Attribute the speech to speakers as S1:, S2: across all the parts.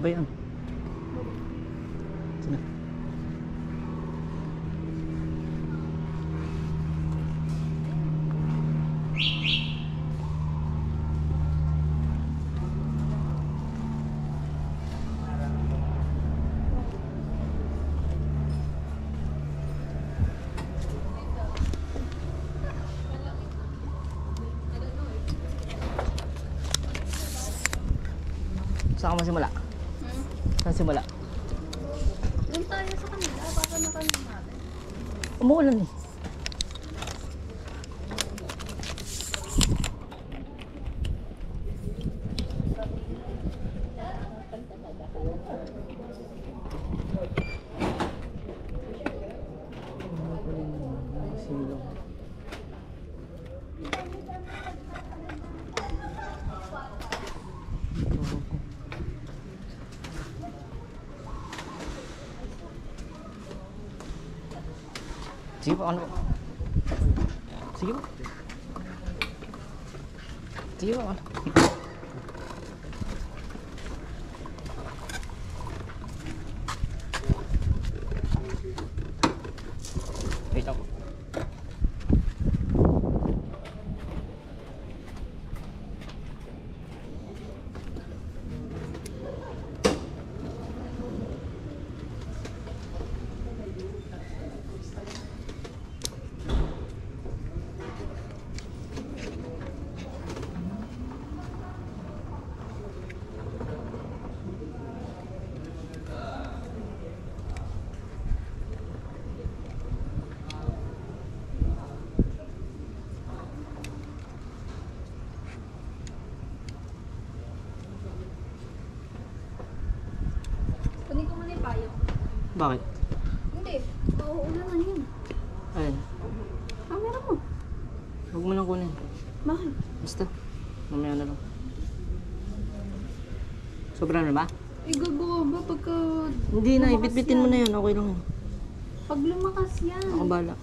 S1: ba yan? Sino? Saan ka masimula? Saan simula?
S2: Doon tayo sa kanila, baka nakanina natin.
S1: Umuulan eh. Sige po, ano po? Sige po. Sige po, ano? Wait ako.
S2: Kunin ko muna yung payo.
S1: Bakit?
S2: Hindi, mauulan na yun.
S1: Ayun.
S2: Camera mo.
S1: Huwag mo nang kunin.
S2: Bakit?
S1: Basta. Mamaya na lang. Sobra na ba?
S2: Igagawa ba pagka...
S1: Hindi na,
S2: lumakas
S1: ibitbitin mo na yun. Okay lang yun.
S2: Pag lumakas yan.
S1: Ako bala.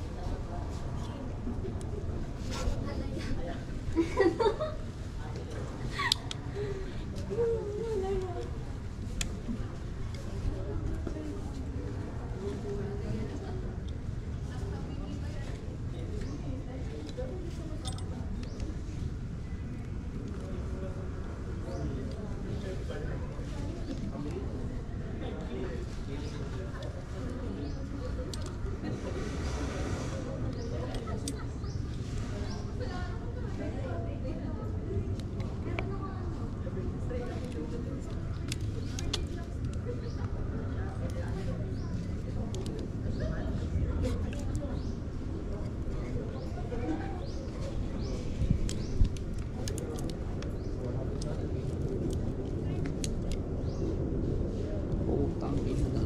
S1: Putang ina na.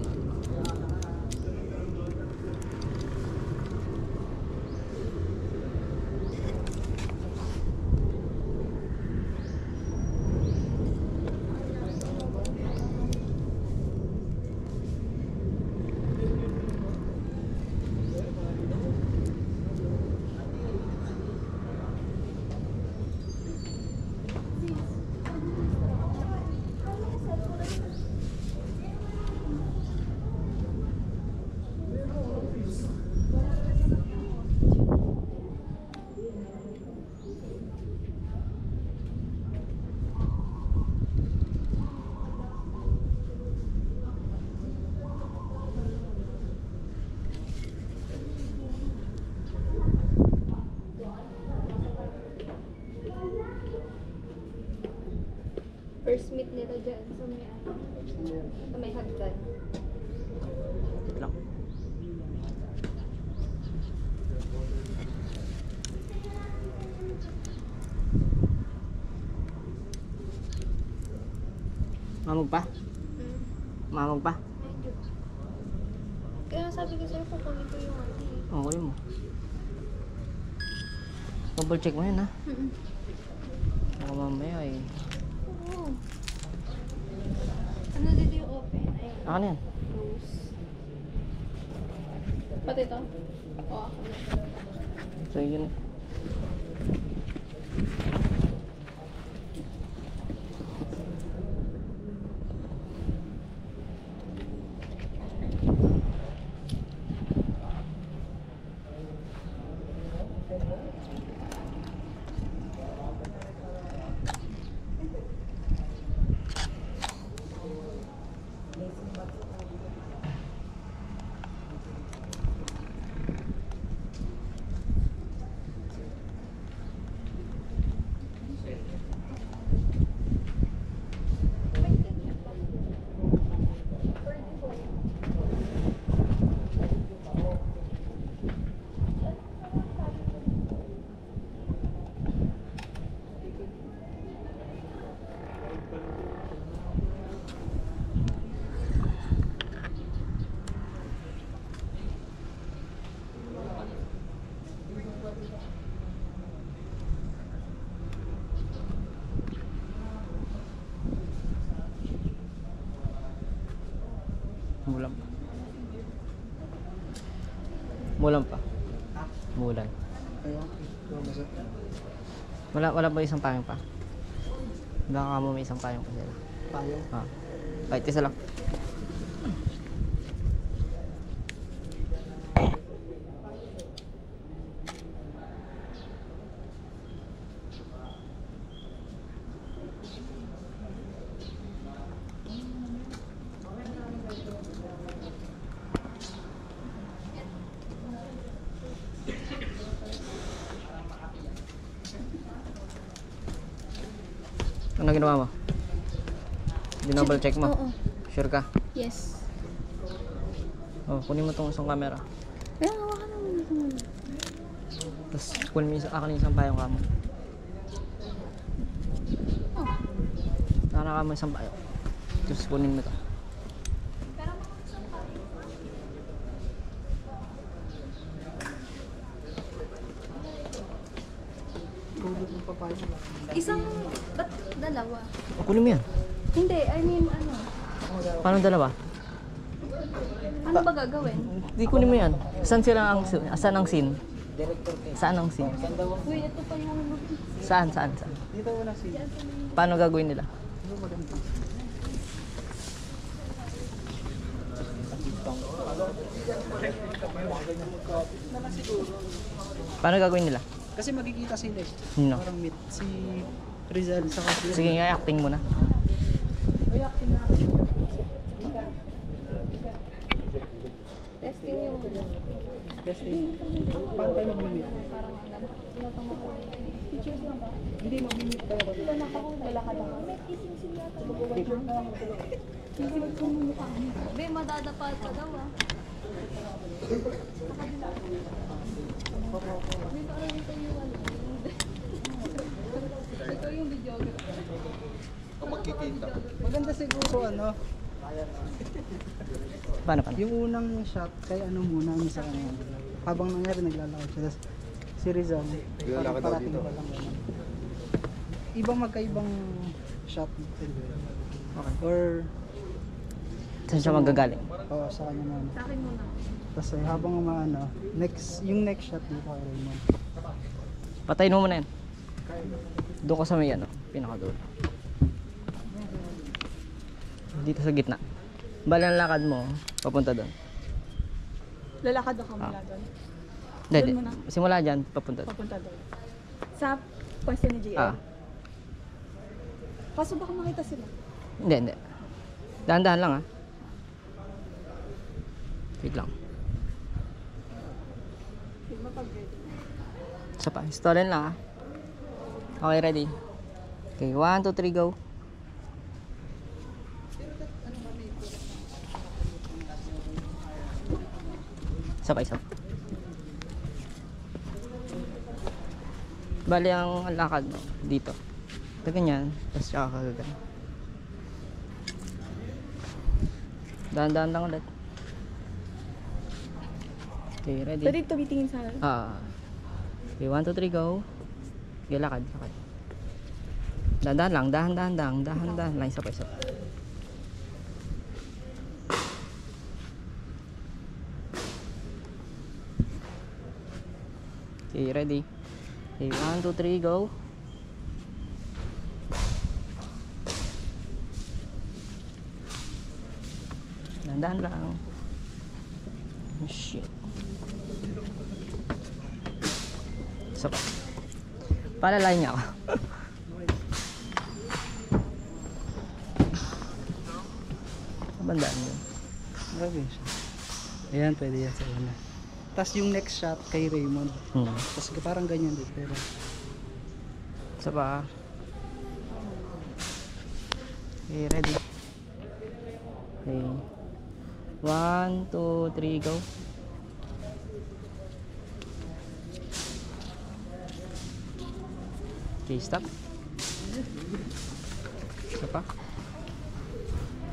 S2: First meet nila dyan sa may ano. Sa may hagdan.
S1: Wait lang. Mamag pa? Mamag pa?
S2: Medyo. Kaya sabi ko sa'yo, kukunin ko yung ano eh.
S1: Okay mo. Double check mo yun ha. Baka mamaya eh.
S2: Oo. Ano dito yung open? Ay,
S1: Akan yan.
S2: close. Pati ito? Oo, ako na.
S1: So yun. Mulan pa. Mulan pa. Mulan. Wala ba isang payong pa? Baka mo may isang payong pa sila.
S3: Payong?
S1: Ah. Kahit isa lang. Ano ginawa mo? Dinouble check mo?
S2: Oo.
S1: Sure ka?
S2: Yes.
S1: Oh, kunin mo tong isang camera.
S2: Kaya hawakan naman ito muna.
S1: Tapos kunin mo yung akin yung isang payong kamo.
S2: Oh.
S1: Nakaka mo isang payong. Tapos kunin mo to.
S3: Tulog ng papayong.
S2: Isang, ba't dalawa?
S1: Oh, kunin mo yan.
S2: Hindi, I mean ano.
S1: Paano dalawa?
S2: Ano ba gagawin?
S1: Hindi kunin mo yan. Saan sila ang saan ang scene? Saan ang scene?
S2: Uy, ito pa yung...
S1: Saan?
S3: Dito wala si.
S1: Paano gagawin nila?
S3: Ano maganda?
S1: Paano gagawin nila?
S3: Kasi magkikita sila eh.
S1: Sino?
S3: Parang meet si Rizal sa kasi.
S1: Sige nga, acting mo na.
S2: Testing yung...
S3: Kasi paano tayo mag-meet?
S2: Parang ano tong mga... Pictures lang ba?
S3: Hindi mag-meet tayo.
S2: Wala na ako, wala ka lang. May kissing sila. Picture na lang. Kissing ko mo mukha niya. Be, madadapa ka daw ah. Dito ano dito yung ano. Ito yung videographer.
S3: Maganda siguro ano,
S1: Paano?
S3: yung unang shot kay ano muna yung sa ano. Habang nangyari naglalakad siya. Tapos si Rizal, parang parating pa lang naman. Ibang magkaibang shot din.
S1: Okay.
S3: Or
S1: Saan siya magagaling?
S3: oo, sa kanya naman.
S2: Sa akin muna.
S3: Tapos habang umaano, yung next shot dito kay Raymond.
S1: Patayin mo muna yan. Doon ka sa may ano, pinakadulo. Dito sa gitna. Bali ang lakad mo, papunta doon.
S4: Lalakad ako mula doon.
S1: Hindi,
S4: Doon muna.
S1: simula dyan, papunta doon.
S4: Papunta doon. Sa pwesto ni JL.
S1: Ah,
S4: Kaso baka makita sila.
S1: hindi. Dahan-dahan lang ah. Wait lang.
S4: Hindi mapag-ready.
S1: Isa pa, stolen lang ah. Okay, ready? Okay, 1, 2, 3, go. Isa pa. Bali ang lakad mo dito. Ito ganyan, tapos tsaka kagagan. Dahan-dahan lang ulit. Okay, ready?
S4: Pwede tumitingin sa...
S1: Okay, 1, 2, 3, go. Okay, lakad. Dahan-dahan lang, dahan-dahan lang, isa pa. Okay, ready? Okay, 1, 2, 3, go. Dahan-dahan lang. Oh, shit. Isa pa. Palalain niya ako. Bandaan yun.
S3: Grabe siya. Ayan, pwede yan sa una. Tapos yung next shot kay Raymond. Tapos parang ganyan din. Pero
S1: Isa pa. Okay, ready. Okay. 1, 2, 3, go. Okay, stop. Isa pa.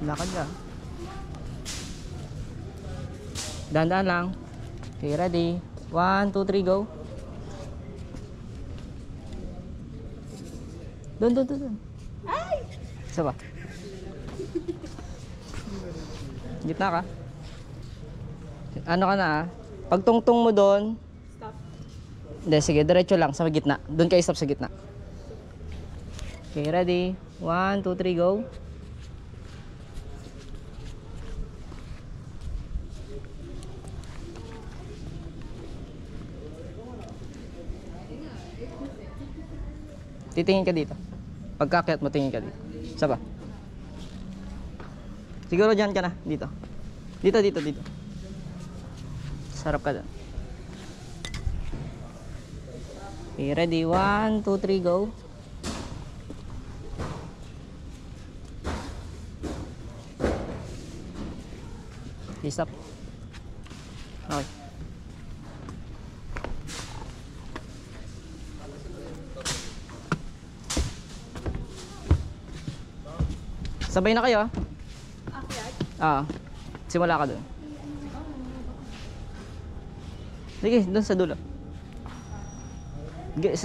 S1: Lakad ka. Dahan-dahan lang. Okay, ready. 1, 2, 3, go. Doon. Ay! Isa pa. Gitna ka. Ano ka na ah? Pag tungtong mo doon.
S4: Stop.
S1: Hindi, sige. Diretso lang sa gitna. Doon kayo stop sa gitna. Okay, ready? 1, 2, 3, go. Titingin ka dito. Pagkakyat mo, tingin ka dito. Isa pa. Siguro dyan ka na. Dito. Dito. Sarap ka dyan. Okay, ready? 1, 2, 3, go. Okay, stop. Okay. Sabay na kayo ah. Simula ka dun. Sige, dun sa dulo.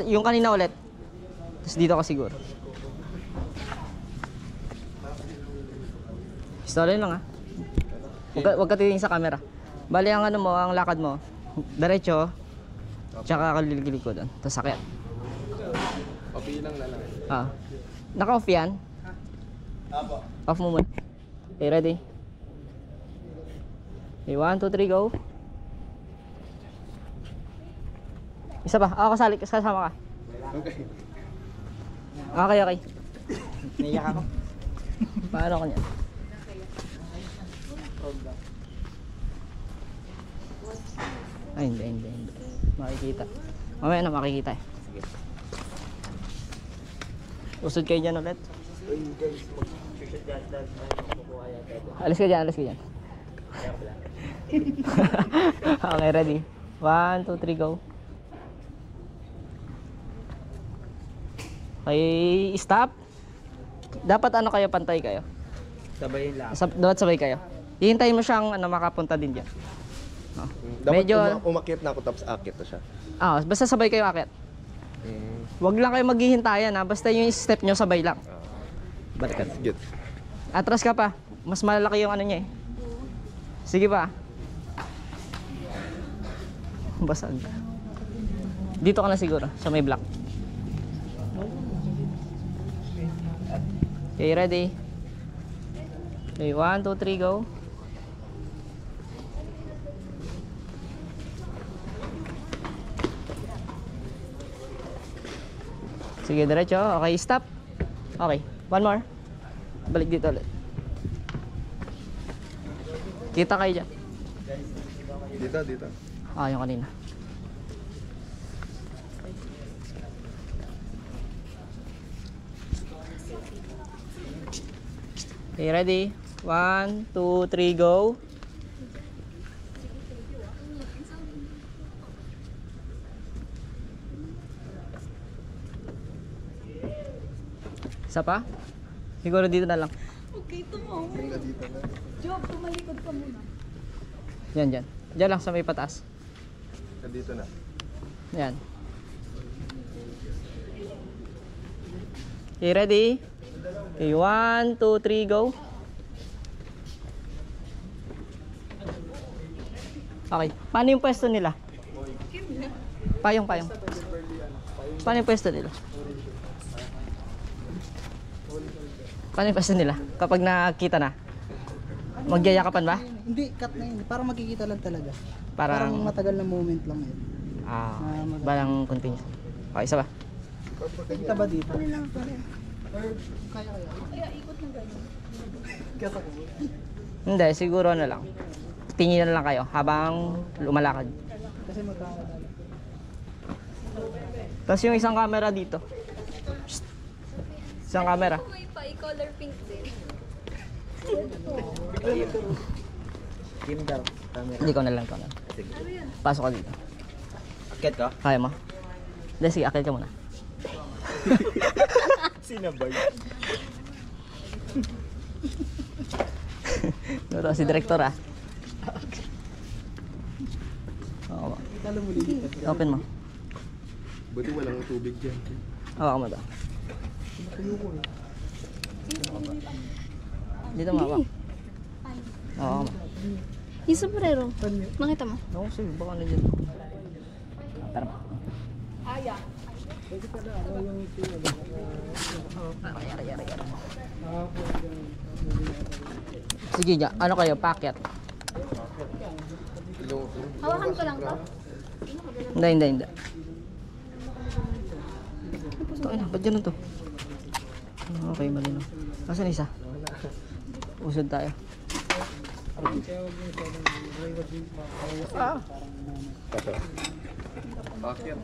S1: Yung kanina ulit. Tapos dito ka siguro. Pistola lang ah. Huwag ka titingin sa camera. Bali ang ano mo, ang lakad mo. Diretso. Tsaka kalilig ko dun. Tapos sakit.
S5: Papi lang na lang.
S1: Naka-off yan? Off mo muna. Okay, ready? Okay, 1, 2, 3, go. Isa pa. Kasali. Kasama ka.
S5: Okay.
S1: Okay. Naiyak ako. Paano ka niya? Ay, hindi. Makikita. Mamaya na makikita eh. Sige. Usod kayo dyan ulit. Alis ka dyan. Okay, ready? 1, 2, 3, go. Okay, stop. Dapat ano kayo, pantay kayo.
S5: Sabayin lang.
S1: Dapat sabay kayo. Hihintayin mo siyang makapunta din dyan.
S5: Dapat
S1: Medyo-
S5: umakyat na ako tapos akit na siya.
S1: Basta sabay kayo akit. Huwag lang kayo maghihintayan ha. Basta yung step nyo sabay lang. Balikan.
S5: Good.
S1: Atras ka pa. Mas malaki yung ano niya eh. Sige pa. Basag. Dito ka na siguro. Sa may block. Okay, ready? Okay, 1, 2, 3, go. Sige, diretso. Okay, stop. Okay, one more. Balik dito ulit. Kita kayo dyan.
S5: Dito.
S1: Yung kanina. Okay, ready? 1, 2, 3, go. Isa pa? Siguro dito na lang.
S4: Okay, tumaw. Job, tumalikod ka muna.
S1: Yan. Diyan lang sa may pataas.
S5: Dito na.
S1: Yan. Okay, ready? Okay, 1, 2, 3, go. Okay, paano yung pwesto nila? Payong. Paano yung pwesto nila? Paano yung pwesto nila? Kapag nakita na? Magyayakapan ba?
S3: hindi, cut na yun. Parang makikita lang talaga.
S1: Parang
S3: matagal na moment lang yun.
S1: balang continuous. Okay, isa ba?
S3: Kita ba dito? Ano lang pare? Or kaya?
S4: Kaya ikot na ganyan.
S3: Kaya ako.
S1: Hindi, siguro na lang. Tingin na lang kayo habang lumalakad.
S3: Kasi magkakadala.
S1: Tapos yung isang camera dito. Shh. Isang camera.
S2: May pa, i-color pink din.
S1: Hindi ko na lang ito. Pasok ka dito.
S5: Akit ka?
S1: Kaya mo? Hindi, sige, akit ka muna.
S5: Sinabay.
S1: Ito si director ah. Oo.
S3: Talo mo dito.
S1: Open mo.
S5: Buti walang tubig dyan.
S1: Hawak mo ito. Dito mo hawak. Oo.
S2: Yung sombrero. Makita mo.
S1: Oo, sige, baka na dyan. Tara mo. Sige, ja. Ano kayo? Packet.
S2: Hawakan ko lang to.
S1: Hindi. Ito, ano? Ba't ganun to? Okay, malinaw. Nasaan isa? Usod tayo.
S5: Kaso. Akit.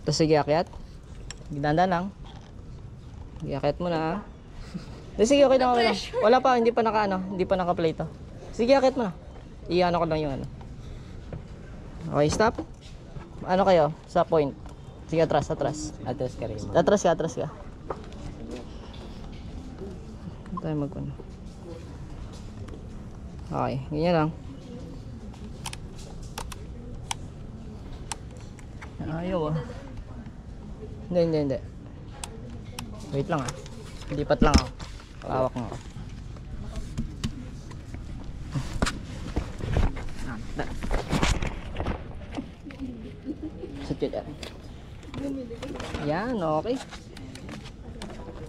S1: Tapos sige, akyat. Ganda lang. Sige, akyat mo na. Sige, okay lang, okay lang. Wala pa, hindi pa naka-play to. Sige, akyat mo na. Iano ko lang yung ano. Okay, stop. Ano kayo? Sa point. Sige, atras. Atras ka rin. Atras ka. Hindi tayo mag-ano. Okay, ganyan lang. Ayaw ah. Hindi. Wait lang ah. Lipat lang ako. Palawak mo ako. Sit yun. Yan, okay.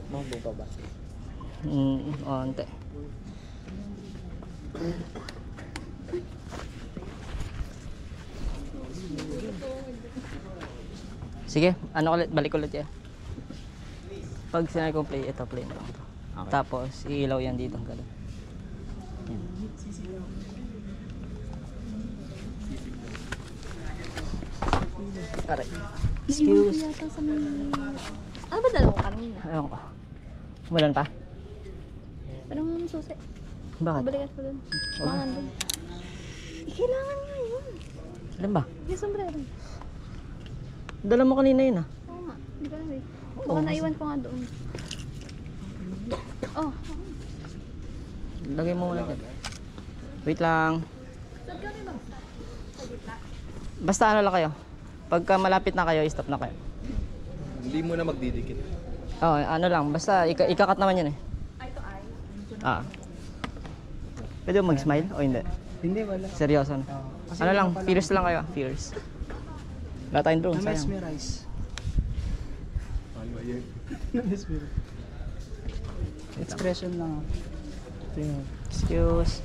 S5: Mambo pa ba?
S1: Onte. Sige, ano ulit, balik ulit yan. Pag sinabi kong play, ito play mo lang ito.
S5: Okay.
S1: Tapos, iilaw yan dito. Ganun. Yan. Aray. Excuse.
S2: Yata sa may... Ano ba dalawa kanina?
S1: Ayun ko. Umulan pa?
S2: Parang may susi.
S1: Bakit?
S2: Balikan ko dun. Baka nandun. Kailangan nga yun.
S1: Alam ba?
S2: Yung sombrero.
S1: Dala mo kanina yun ah.
S2: Oo nga. Di ba rin? Baka naiwan ko nga doon. Oh.
S1: Lagay mo muna dyan. Wait lang. Basta ano lang kayo. Pagka malapit na kayo, stop na kayo.
S5: Hindi mo na magdidikit.
S1: Oo, ano lang. Basta ikakat naman yun eh. Ah. Pwede mo mag-smile o hindi?
S3: Hindi, wala.
S1: Seryoso na.
S3: Kasi
S1: Ano lang,
S3: pa
S1: fierce lang kayo. Fierce. Wala tayong drone, sayang.
S3: Na-mesmerize.
S5: Ano ba yun?
S3: Na-mesmerize. Expression lang. Tingnan.
S1: Excuse.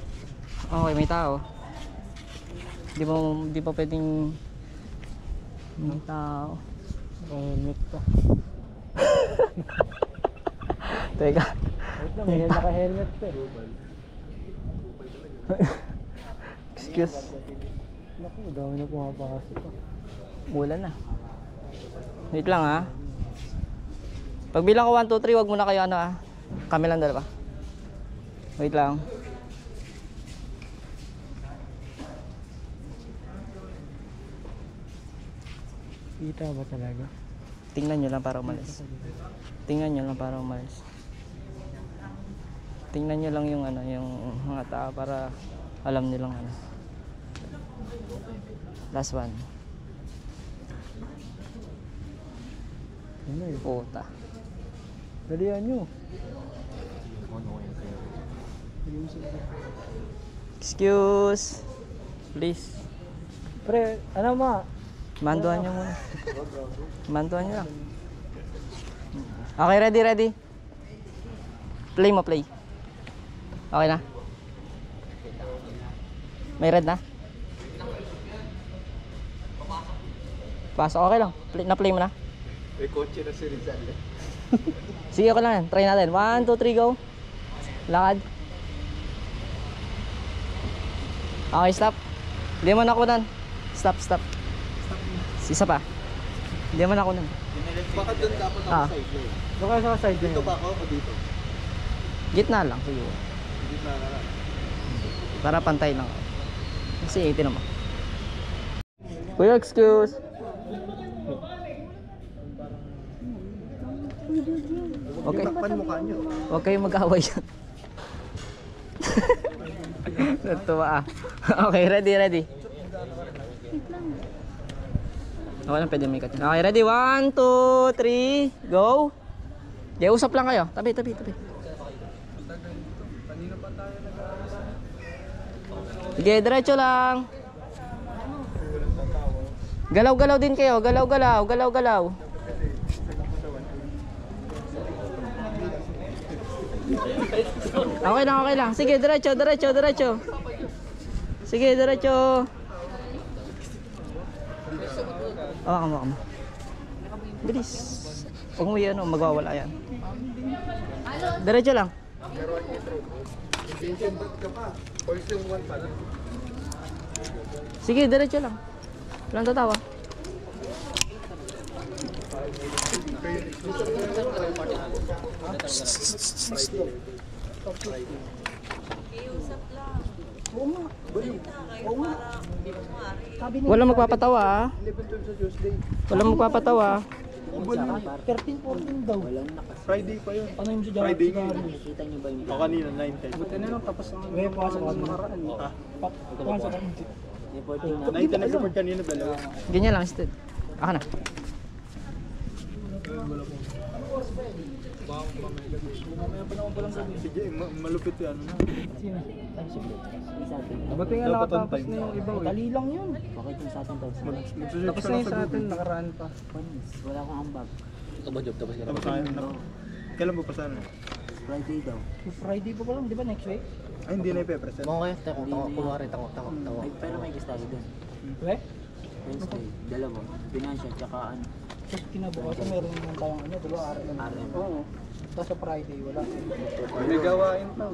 S1: Okay, may tao. Di pa pwedeng may tao.
S3: Helmet pa.
S1: Teka.
S3: Wait lang, may naka-helmet pa eh.
S1: Excuse.
S3: Naku, dami na pumapasok pa.
S1: Ulan na. Wait lang ha. Pag bilang ko 1, 2, 3, wag muna kayo ano ha. Kami lang dalawa. Wait lang.
S3: Kita ba talaga?
S1: Tingnan nyo lang para umalis. Tingnan nyo lang para umalis. Tingnan nyo lang yung ano, yung mga tao para alam nilang ano. Last one.
S3: Ano eh?
S1: Puta.
S3: Dalihan nyo.
S1: Excuse. Please.
S3: Pre, ano ma?
S1: Manduan nyo muna. Manduan nyo lang. Okay, ready? Play mo, play. Okay na? May red na? Pasok, okay lang. Na-play mo na?
S5: May kotse na si Rizal eh.
S1: Sige, ako lang yan. Try natin. 1, 2, 3, go. Lakad. Okay, stop. Hindi mo nakunan. Stop, stop. Isa pa. Hindi mo nakunan.
S5: Baka doon dapat ako
S1: Ah.
S5: side lane.
S3: Doon kayo sa side
S5: Dito ba ako o dito?
S1: Gitna lang siguro.
S5: Hindi na lang.
S1: Para pantay lang. Kasi 80 naman. Kuya, excuse. Okay.
S5: Takpan mukha nyo.
S1: Huwag kayong mag-away yan. Natuwa ah. Okay, ready, ready. Okay lang, pwede may cut. Okay, ready? 1, 2, 3, go. Okay, usap lang kayo. Tabi, tabi, tabi. Sige, diretso lang. Galaw-galaw din kayo. Galaw-galaw, galaw-galaw. Okay lang, okay lang. Sige, diretso, diretso, diretso. Sige, diretso. Kamo, kamo. Bilis. Huwag mo yan, magwawala yan. Diretso lang. Sige, diretso lang. Walang tatawa. Walang magpapatawa ah.
S3: 11-12 sa Tuesday.
S1: Walang magpapatawa.
S3: 13-14 daw.
S5: Friday pa yun.
S3: Ano yung
S5: Friday ngayon. O kanina, 9-10.
S3: Buti na lang tapos ang ngayon pasok ako nakaraan. Pasok ako.
S5: 9-10 nag-report kanina, dalawa.
S1: Ganyan lang, instead. Ako na.
S5: Sige, malupit yan.
S3: Buti nga
S5: Dapat on
S3: nakatapos
S5: time.
S3: na yung iba. Dali lang yun. Tapos na yung sa atin, nakaraan pa.
S6: Wala akong ambag.
S5: Tapos na yun. Kailan mo pa sana?
S6: Friday daw.
S3: Friday pa lang, di ba next week?
S5: Ay, hindi na ipe-present.
S1: Okay, tawa.
S6: Ay, pero may gusto ako dun.
S3: We?
S6: Wednesday, dalawa. Financial, tsaka ano.
S3: Tapos kinabukasan meron naman tayong ano, dalawa RM.
S6: RM.
S3: Oo. Tapos sa Friday, wala.
S5: May gawain pa.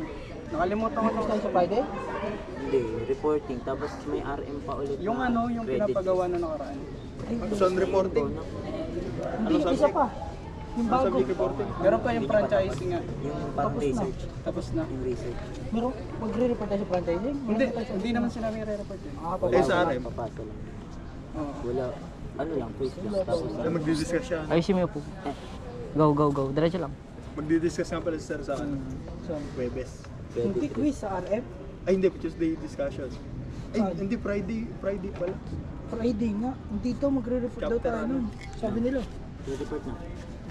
S3: Nakalimutan ko tayo sa Friday?
S6: Hindi, reporting. Tapos may RM pa ulit.
S3: Yung
S6: na
S3: ano, yung
S6: credit.
S3: pinapagawa na nakaraan.
S5: Sun reporting.
S3: Hindi, isa pa. Yung
S5: Ano
S3: bago.
S5: subject reporting?
S3: Meron pa yung franchising nga.
S6: Yung parang
S3: Tapos na.
S6: research.
S3: Tapos na.
S6: Yung research.
S3: Meron, magre-report tayo sa franchising? Hindi naman sila may re-report yun.
S5: Eh, sa RM.
S6: Papasa lang.
S3: Oo.
S6: Wala. Ano lang, quiz lang. Tapos
S5: Ay, magdi-discuss siya.
S1: Ayusin mo yung po. Go, go, go. Diretso lang.
S5: Magdi-discuss nga pala si Sir sa ano,
S3: So,
S5: Webes.
S3: hindi quiz sa RF.
S5: Ay, hindi. Tuesday discussion. Ay, hindi. Friday pala.
S3: Friday nga. Dito magre-report daw
S5: Chapter
S3: tayo
S5: ano?
S3: nun. Sabi nila.
S6: report na.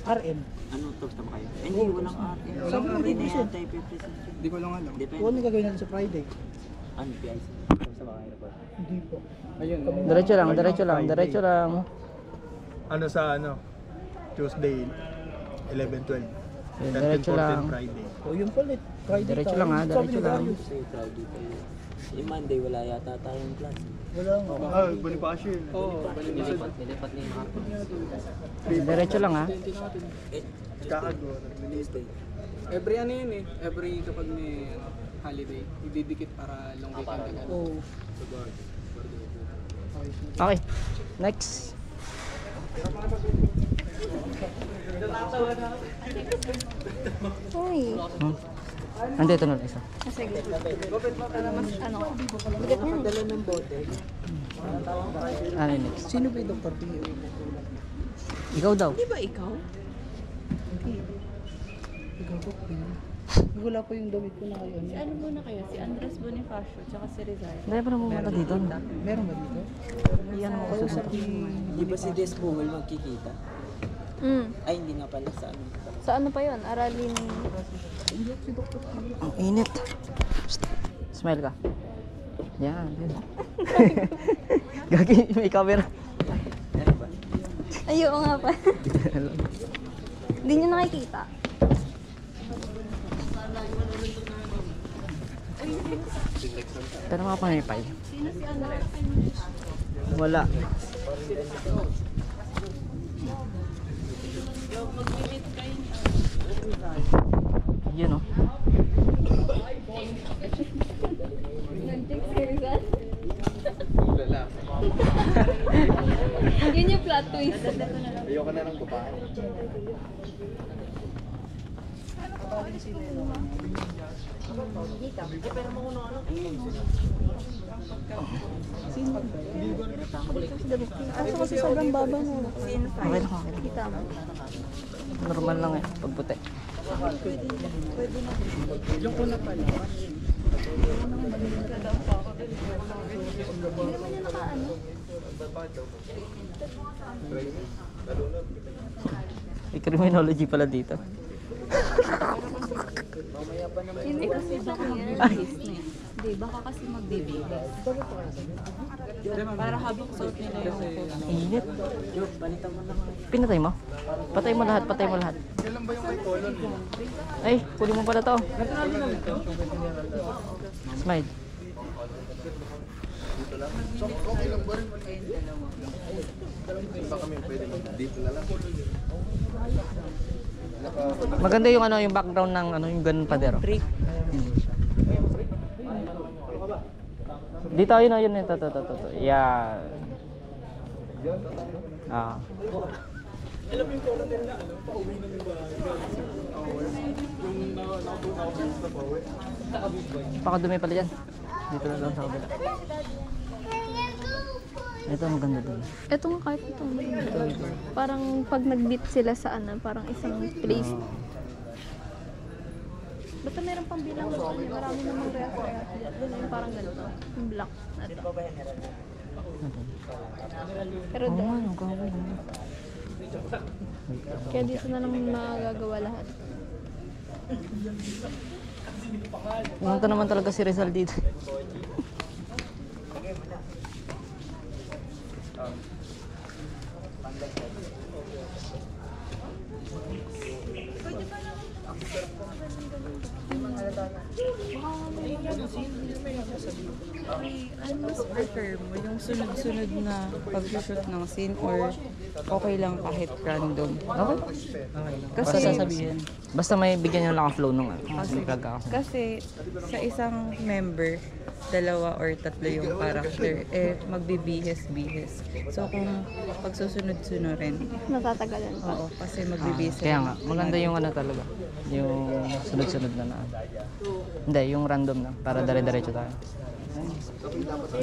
S3: RM.
S6: Ano, tapos na ba kayo? Eh, hindi, walang RM.
S3: Sabi ko
S6: Hindi
S3: dito
S6: na
S3: siya.
S6: yata ipipresent yun.
S3: Hindi ko lang alam.
S6: Depende.
S3: Ano gagawin natin sa Friday?
S6: Ano, PIC? Tapos na ba kayo report?
S3: Hindi po. Ayun.
S1: Diretso lang, diretso lang, diretso lang.
S5: Ano sa ano? Tuesday, 11-12.
S1: Yun, diretso lang.
S5: Friday.
S3: O yun pala. Friday
S1: Diretso
S3: tayo.
S1: lang, ha?
S3: Sabi
S1: Diretso
S3: ni
S1: lang.
S3: Darius.
S6: Kasi Friday pa yun. Yung Monday, wala yata tayong class.
S3: Wala nga.
S5: Ah, Bonifacio yun.
S3: Oo.
S6: Nilipat na yung hapon.
S1: Diretso lang ha.
S5: Kakago.
S6: Tuesday.
S4: Every ano yun eh, every kapag may holiday, ididikit para long weekend agad.
S3: Oo.
S1: Okay. Next.
S2: Uy.
S1: Andito na lang isa.
S2: Sige. Para mas ano, bigat niya.
S6: Dala ng bote.
S1: Ano yung next?
S3: Sino ba yung Dr. P?
S1: Ikaw daw.
S2: Di ba ikaw?
S3: Ikaw po. Wala pa yung damit ko na kayo.
S2: Si ano muna kayo? Si Andres Bonifacio, tsaka si Rizal.
S1: Hindi pa na pumunta dito.
S3: Meron ba dito?
S1: Iyan mo kasi sa
S6: Di ba si Des Bungol magkikita? Ay, hindi nga pala sa ano.
S2: Sa ano pa yun? Aralin.
S1: Ang init. Psst. Smile ka. Yan. Yan. Gagi, may camera.
S2: Ay, oo nga pa. Hindi nyo nakikita.
S1: Pero mga panaypay. Wala. Yun oh.
S2: Nag-check si Rizal.
S5: Lala.
S2: Yun yung plot twist.
S5: Ayoko na ng babae.
S2: Aso kasi sobrang baba na.
S1: Okay lang, okay lang.
S2: Kita mo.
S1: Normal lang eh, pag puti.
S3: Yung una pala.
S2: Hindi naman niya nakaano.
S1: May criminology pala dito.
S2: Hindi kasi baka
S7: Di, baka kasi magbibigay. Para habang suot nila yung
S1: Init.
S6: Balitan mo lang.
S1: Pinatay mo? Patay mo lahat, patay mo lahat.
S5: Kailan ba yung kay Colon?
S1: Ay, kunin mo pala to. Smile.
S5: Okay lang ba rin? Baka kami pwede dito na lang.
S1: Maganda yung ano, yung background ng ano, yung ganun padero. Dito yun, yun, ito. Yan. Ah. Baka dumi pala dyan. Dito na lang sa kabila. Ito maganda din.
S2: ito nga kahit ito. Parang pag nag-beat sila sa ano, parang isang place. Basta meron pang bilang sa kanya. Marami namang react-react. Doon yung parang ganito. Yung black na ito. Pero
S1: Oo nga,
S2: doon.
S1: yung gawin.
S2: Kaya dito na lang magagawa lahat.
S1: Pumunta naman talaga si Rizal dito.
S7: ano mas prefer mo? Yung sunod-sunod na pag-shoot ng scene or okay lang kahit random?
S1: Okay. Basta
S7: Kasi,
S1: sasabihin. Basta may bigyan nyo lang ang flow nung ano. May plug ako.
S7: kasi sa isang member, dalawa or tatlo yung character, magbibihis-bihis. So kung pagsusunod-sunod rin,
S2: Natatagalan.
S7: oo, kasi magbibihis.
S1: Kaya nga, maganda yung ano talaga. Yung sunod-sunod na na. Hindi, yung random na. Para dire-diretso tayo.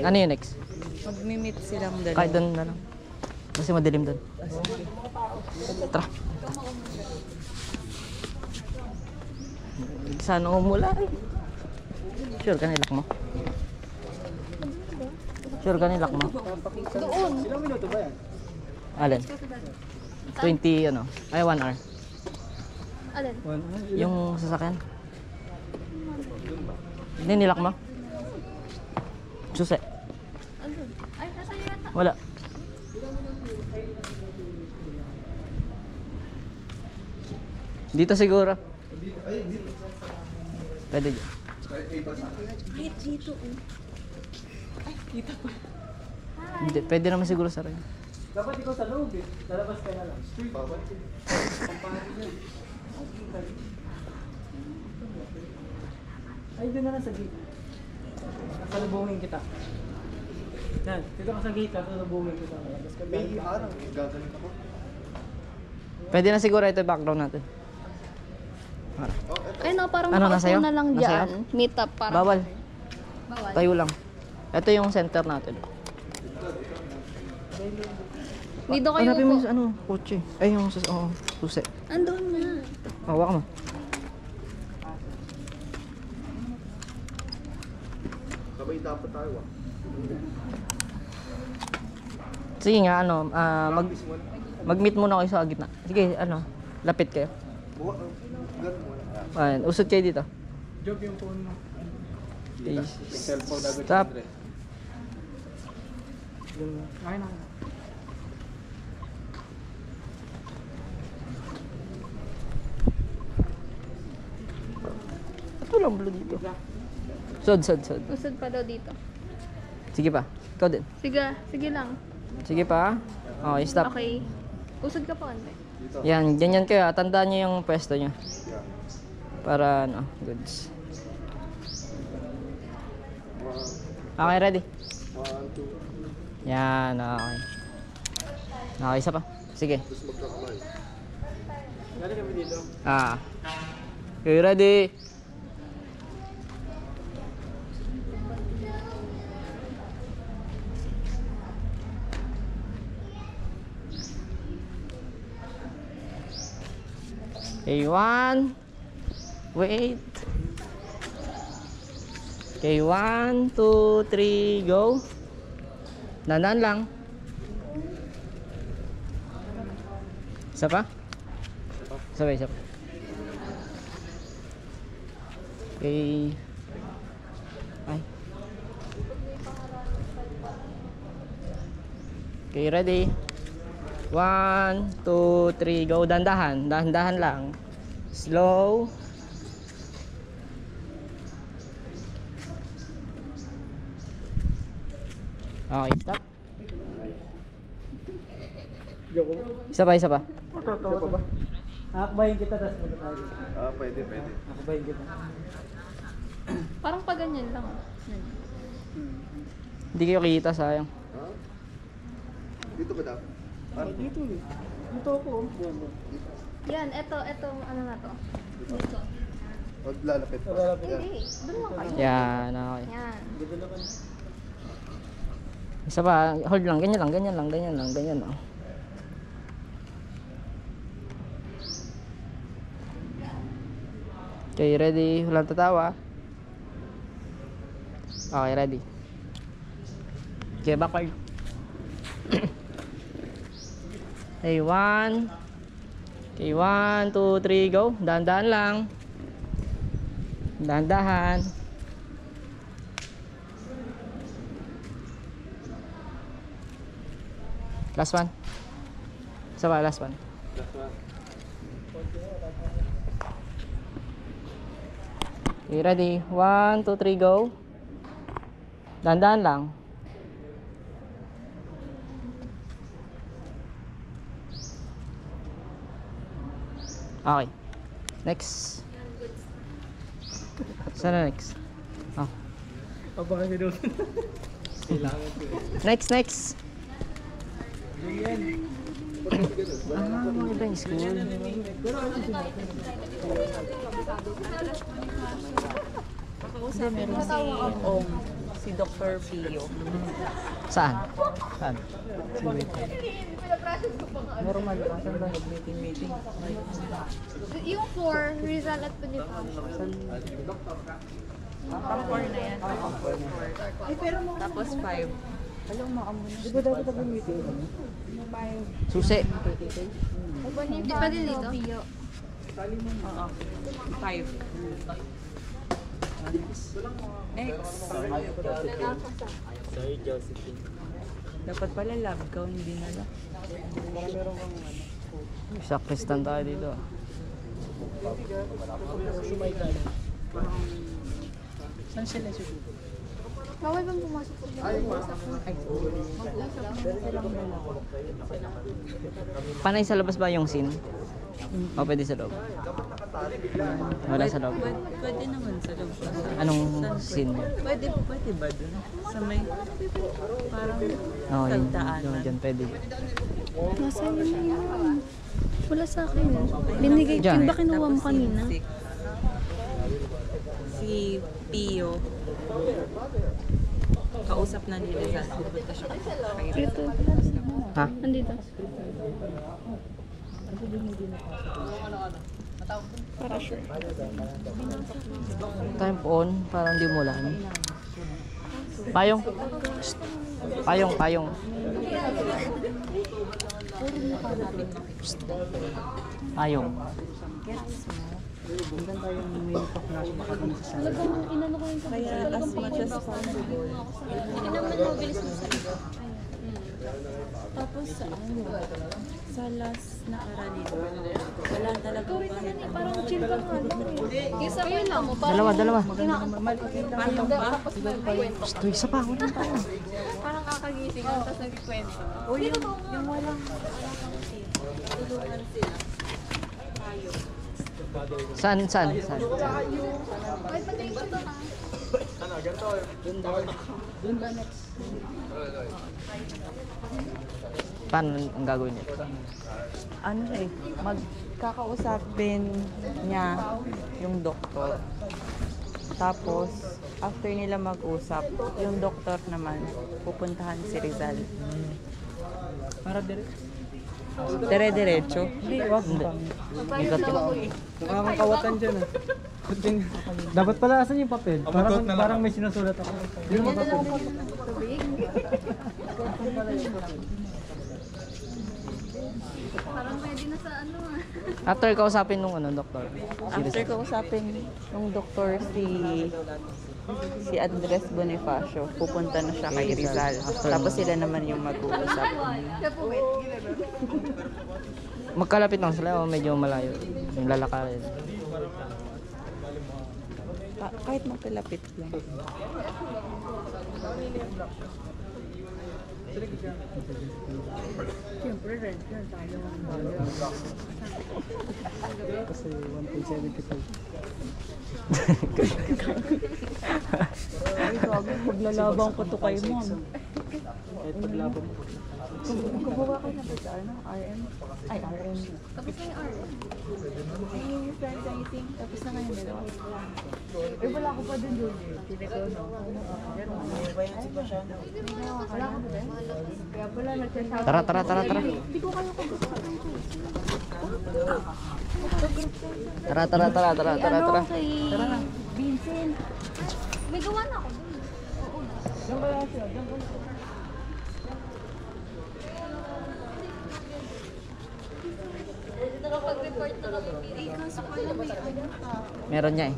S1: Ano yung next?
S7: Magmi-meet silang
S1: Kahit
S7: dalawa.
S1: doon na lang. Kasi madilim doon. Tara. Sana umulan. Sure ka nilak mo? Sure ka nilak mo?
S5: Ilang minuto ba yan?
S1: Alin? 20 ano? Ay 1 hour.
S2: Alin?
S1: Yung sasakyan? Hindi nilak mo? Susi.
S2: Andun. Ay, nasa iyo yata.
S1: Wala. Dito siguro. Pwede dyan. Hindi, pwede naman siguro sa rin.
S3: Dapat ikaw sa loob eh. Lalabas ka na lang. Ay, doon na lang sa gate. Salubungin kita. Yan, dito ka sa gate, salubungin kita. Tapos ka
S5: May ano, gagaling ako.
S1: Pwede na siguro ito yung background natin.
S2: Ay no, parang
S1: Ano,
S2: nakaupo
S1: nasa'yo?
S2: na lang
S1: Nasa'yo?
S2: dyan. Meet up parang.
S1: Bawal.
S2: Bawal.
S1: Tayo lang. Ito yung center natin.
S2: Dito kayo
S1: Hanapin mo
S2: upo.
S1: yung ano, kotse. Ay, yung susi.
S2: Andun na.
S1: Hawak mo.
S5: Sabay dapat tayo ah.
S1: Sige nga, ano, mag-meet muna kayo sa gitna. Sige, ano, lapit kayo.
S5: Ganun mo lang.
S1: Ayan, usod kayo dito.
S3: Job yung phone mo.
S1: Okay,
S5: Cellphone agad.
S1: stop.
S3: Ay, na.
S1: Ito lang blue dito. Sod.
S2: Usod pa daw dito.
S1: Sige pa. Ikaw din.
S2: Sige lang.
S1: Sige pa. Okay, stop.
S2: Okay. Usod ka pa, konti.
S1: Yan, ganyan kayo. Tandaan niyo yung pwesto niyo. Para ano, goods. Okay, ready?
S5: 1, 2.
S1: Yan, okay. Okay, isa pa. Sige.
S5: Tapos magkakamay.
S4: Galing kami dito.
S1: Okay, ready? Okay, 1. Wait. Okay, 1, 2, 3, go. Dandan lang. Isa pa? Isa pa. Okay. Ay. Okay, ready? 1, 2, 3, go. Dahan-dahan. Dahan-dahan lang. Slow. Okay, stop. Isa pa.
S5: Siya pa ba?
S3: Akbayin kita, tapos punta tayo.
S5: Pwede.
S3: Akbayin kita.
S2: Parang pa ganyan lang.
S1: Hindi kayo kita, sayang.
S5: Ha? Dito ba dapat?
S3: Dito eh. Dito ako.
S2: Yan, eto, ano na to? Dito.
S5: Huwag lalapit pa.
S2: Hindi, doon lang kayo.
S1: Yan, okay.
S2: Yan.
S1: Isa pa, hold lang, ganyan lang. Okay, ready? Walang tatawa. Okay, ready. Okay, backward. Okay, 1. Okay, 1, 2, 3, go. Dahan-dahan lang. Dahan-dahan. Last one. Isa pa, last one. Okay, ready? 1, 2, 3, go. Dahan-dahan lang. Okay. Next. Sana next? Oh.
S3: Baka kasi doon.
S1: Next. Mga iba yung school.
S7: Kasi meron si Ong, si Dr. Pio.
S1: Saan?
S7: Normal, kasan ba meeting?
S2: Yung 4, Rizal at Bonifacio.
S7: Pang-4 na yan. Tapos 5.
S3: Di ba dapat ako meeting?
S1: Susi.
S2: Hindi pa din dito.
S7: Oo. 5. Next.
S6: Sorry, Josephine.
S7: Dapat pala lab gown, hindi na lang.
S1: Sakristan tayo dito.
S3: Saan sila siguro?
S2: Bawal bang pumasok po?
S1: Panay sa labas ba yung scene? O pwede sa loob? Wala sa loob.
S7: Pwede naman sa loob.
S1: Anong scene?
S7: Pwede ba dun? Sa may parang
S1: Oo, yun.
S7: tagdaanan.
S1: Diyan pwede.
S2: Nasa yun yun. Wala sa akin. Binigay ko.
S1: Diyan.
S2: Ba kinuha mo
S7: Tapos
S2: kanina?
S7: si Pio. Kausap na ni Rizal. Pupunta siya kay
S2: Dito.
S1: Ha?
S2: Nandito. Para sure.
S1: Time on, parang di mulan. Payong. Shh. Payong. Shh. Payong.
S3: Hanggang tayo may pa-flash baka kami sa sala.
S2: Talagang inano ko yung
S7: Kaya as much as possible.
S2: Hindi naman mabilis mo sa likod.
S7: Tapos sa sa last na aranito, wala talaga kahit ano.
S2: Parang chill ka nga. Yung sa kwento mo, parang
S1: Dalawa.
S7: Paano ba?
S1: Shh, to, isa pa. Wala pa.
S2: parang kakagising ka, tapos nagkikwento.
S7: O yung walang tulungan sila. Tayo.
S1: Saan?
S2: Kahit magaling ko to ha.
S3: Doon ba next?
S1: Paano ang gagawin niya?
S7: Ano siya eh, magkakausapin niya yung doktor. Tapos, after nila mag-usap, yung doktor naman, pupuntahan si Rizal.
S3: Para dire.
S7: Dire-diretso.
S1: Hindi.
S2: Papayag na ako eh.
S3: Nakakawatan dyan ah. Dapat pala asan yung papel? Parang may sinusulat ako.
S2: Tubig. Parang pwede na sa ano ah.
S1: After kausapin nung doktor.
S7: After kausapin yung doktor si Andres Bonifacio, pupunta na siya kay Rizal. Tapos sila naman yung mag-uusap.
S2: Kaya po wait.
S1: Magkalapit lang sila o medyo malayo. Yung lalakarin.
S7: Kahit magkalapit lang.
S3: Kasi 1.75.
S7: Ay, grabe, maglalabang ko to kay mom.
S3: Kahit paglabang mo.
S7: Gumawa ka na ba sa ano? RM? Ay, RM.
S2: Tapos na yung R.
S7: Ay, yung friends, anything. Tapos na ngayon, dalawa. Eh, wala ko pa din doon eh. Tinagaw na.
S6: May bayan pa siya.
S2: Wala ka ba din? Kaya pala nagsasabi.
S1: Tara.
S2: Hindi ko kayo kagustuhan ko.
S1: Tara.
S2: Kay Vincent. May gawa na ako dun. Oo na. Nakapag-report na kami. Kaso pala may ano ka.
S1: Meron niya eh.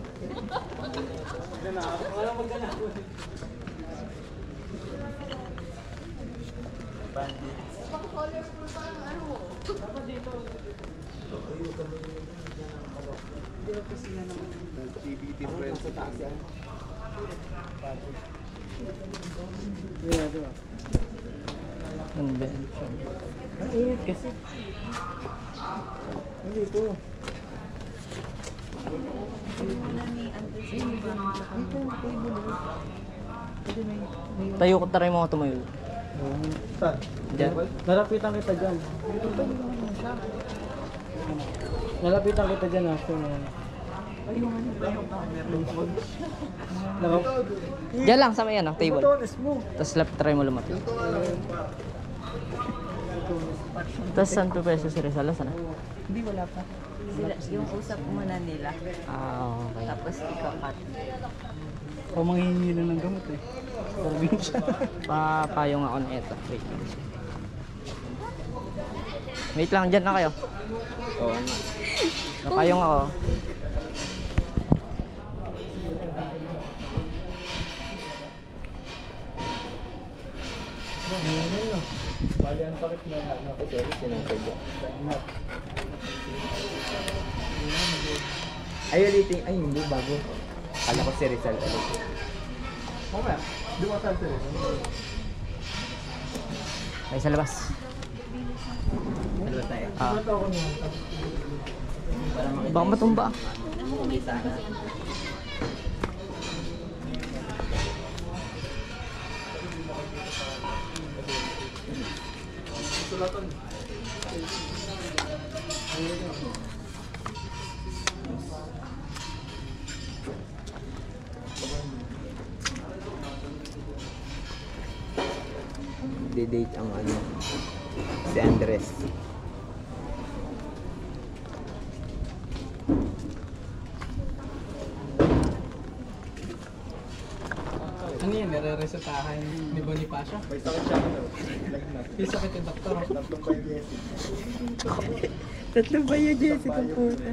S2: Pang-colorful pa ang ano.
S5: LGBT friends sa taas yan.
S3: Yeah, diba?
S1: Convention.
S3: Ang init kasi. Hindi ito.
S1: Tayo ko taray mo tumayo.
S3: Saan?
S1: Diyan.
S3: Nalapitan kita dyan. Nalapitan kita dyan after mo.
S1: Diyan lang sa may table. Tapos try mo lumapit. Tapos saan pa pwesto si Rizal? Saan na?
S7: Hindi, wala pa. Sila, yung usap muna nila.
S1: Okay.
S7: Tapos ikakat.
S3: O manghihingi lang ng gamot eh. Probinsya.
S1: Papayong ako na ito. Wait lang. Wait lang, dyan na kayo.
S6: Oo.
S1: Papayong ako.
S6: Ay, ulitin. Ay, hindi. Bago. Kala ko si Rizal ulit.
S5: Mamaya, di ba saan sila?
S1: Ay, sa labas.
S6: Dalawa tayo.
S1: Baka matumba.
S5: Sulatan.
S6: Di-date ang si Andres.
S4: Ano yan? Nare-resetahan ni Bonifacio?
S5: May sakit siya ano. Lagnat.
S4: Yung sakit yung doktor.
S5: Tatlong 5 years.
S7: Tatlong ba yung Jessica puta?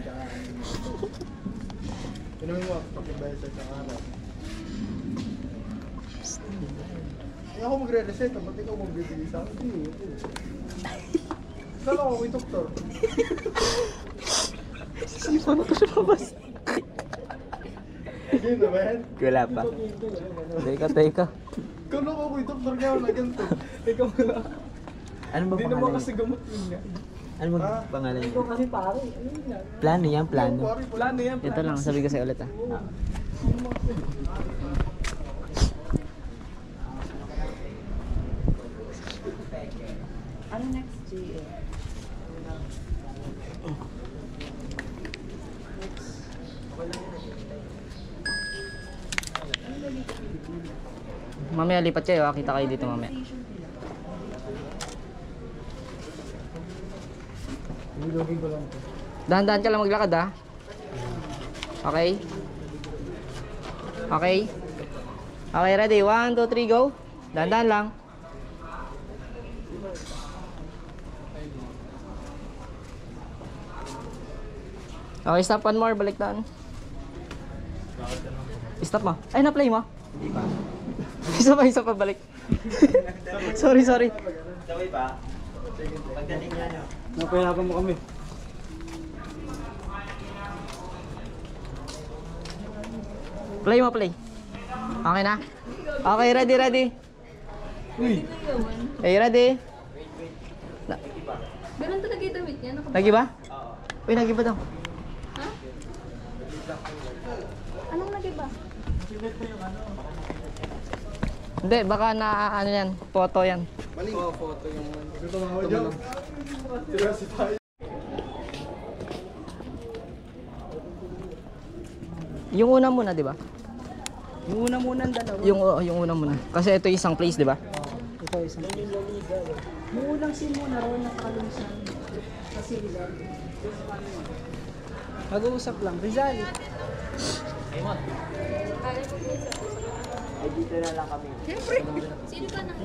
S5: Inumin mo, pakibayad sa isang araw. Eh ako magre-reseta, ba't ikaw magbibigay sa akin? Hindi, ito. Kala ko yung doktor.
S1: Paano ko siya mabas?
S5: Hindi na ba yan?
S6: Wala pa.
S1: Teka.
S5: Kala ko yung doktor kaya wala ganito.
S4: Ikaw wala.
S6: Ano ba
S4: Hindi naman
S6: pangalan
S4: kasi
S6: niya?
S4: gamot yun nga.
S6: Ano mag pangalan niyo? Plano yan, plano.
S4: Plano yan.
S1: Ito lang, sabi ko sa'yo ulit ah.
S7: Ano next, GA?
S1: Mamaya lipat kayo ah. Kita kayo dito mamaya. Dahan-dahan ka lang maglakad ah. Okay? Okay? Okay, ready? 1, 2, 3, go. Dahan-dahan lang. Okay, stop one more. Balik doon. Stop mo. Ay, na-play mo? Hindi pa. Isa pa, balik. sorry.
S6: Sabay pa? Pagdating niya no?
S3: Napahirapan mo kami.
S1: Play mo, play. Okay na? Okay, ready. Okay, ready?
S2: Ganun talaga yung damit niya.
S1: Lagi ba? Uy, lagi ba daw?
S2: Ha? Anong nag-iba?
S1: Hindi, baka na ano yan, photo yan.
S4: Oo, photo yung...
S5: Ito mga audio. Seryoso tayo.
S1: Yung una muna, di ba?
S3: Yung una muna ang dalawa.
S1: Yung una muna. Kasi ito yung isang place, di ba?
S3: Ito isang. Yung unang scene muna, roll na kalusan. Kasi Rizal. Mag-uusap lang. Rizal.
S2: Siyempre. Sino ba nang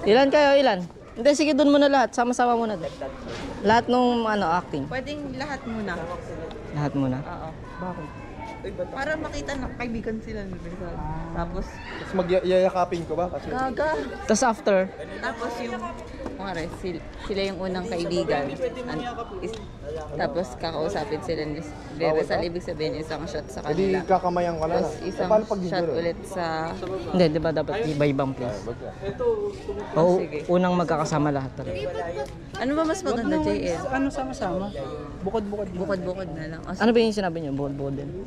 S1: Ilan kayo, ilan? Hindi, sige dun muna lahat. Sama-sama muna dun. Lahat nung acting.
S7: Pwedeng lahat muna.
S1: Lahat muna.
S7: Oo.
S1: Bakit?
S7: Para makita na kaibigan sila ni Rizal. Tapos,
S5: Tapos magyayakapin ko ba? Kasi
S7: gaga.
S1: Tapos after,
S7: Tapos yung, sila yung unang kaibigan. Tapos kakausapin sila ni Rizal. Ibig sabihin isang shot sa
S5: hindi
S7: kanila.
S5: kakamayan ka na.
S7: Tapos isang
S5: Paano pag
S7: shot ulit sa...
S1: hindi, di ba dapat iba-ibang place? Oo,
S7: Sige.
S1: unang magkakasama lahat talaga.
S7: Ano ba mas maganda, JL?
S3: Ano sama-sama? Bukod-bukod.
S7: Bukod-bukod na lang.
S1: Ano ba yung sinabi niyo? Bukod-bukod din.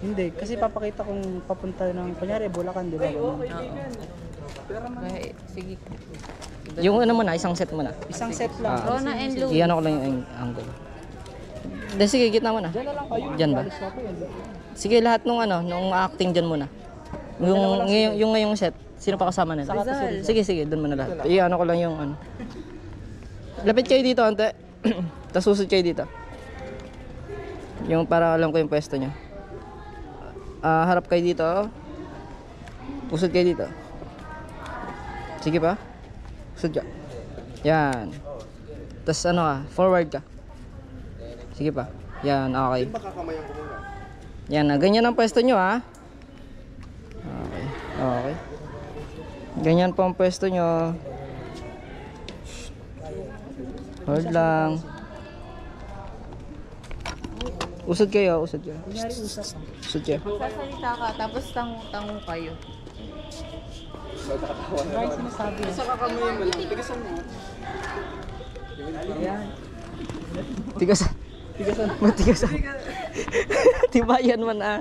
S3: Hindi, kasi papakita kong papunta ng, kunyari, Bulacan, di ba? Ganun.
S7: Okay, sige.
S1: Yung ano muna, isang set muna.
S3: Isang set lang.
S7: Rona and Lou.
S1: Iyan ko lang yung angle. Hindi, sige, gitna muna.
S3: Diyan na lang kayo.
S1: Diyan ba?
S3: Alis ako yan.
S1: Sige, lahat nung nung acting dyan muna. Yung ngayong set, sino pa kasama nila?
S7: Rizal.
S1: Sige, doon muna lahat. Iyan ko lang yung ano. Lapit kayo dito, ante. Tapos susod kayo dito. Yung para alam ko yung pwesto nyo. Harap kayo dito. Usod kayo dito. Sige pa. Usod ka. Yan. Tapos ano ka, forward ka. Sige pa. Yan, okay.
S5: Makakamayan ko muna.
S1: Yan na, ganyan ang pwesto nyo ha. Okay. Ganyan po ang pwesto nyo. Hold lang. Usod kayo.
S3: Kunyari, usap.
S1: Usod kayo.
S7: Sasalita ka, tapos tango kayo.
S3: Right, sinasabi.
S4: Sa kakamayan mo lang. Tigasan mo.
S3: Ayan.
S1: Tigasan. Matigasan. Tibayan man ah.